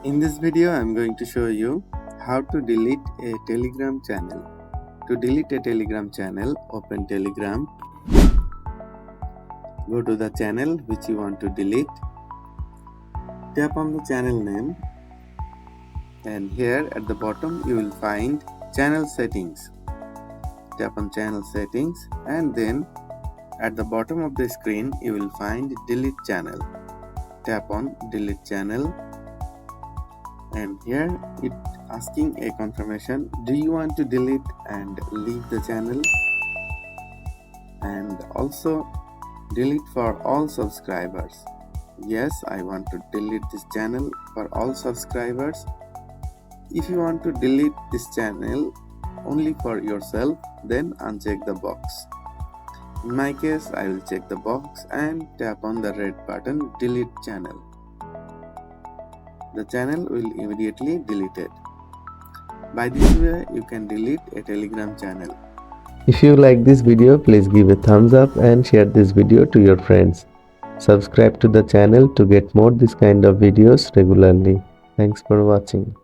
In this video, I'm going to show you how to delete a Telegram channel. To delete a Telegram channel, open Telegram, go to the channel which you want to delete, tap on the channel name, and here at the bottom you will find channel settings. Tap on channel settings, and then at the bottom of the screen you will find delete channel. Tap on delete channel, and here it asking a confirmation, do you want to delete and leave the channel, and also delete for all subscribers. Yes, I want to delete this channel for all subscribers. If you want to delete this channel only for yourself, then uncheck the box. In my case, I will check the box and tap on the red button, delete channel. The channel will immediately deleted. By this way, you can delete a Telegram channel. If you like this video, please give a thumbs up and share this video to your friends. Subscribe to the channel to get more this kind of videos regularly. Thanks for watching.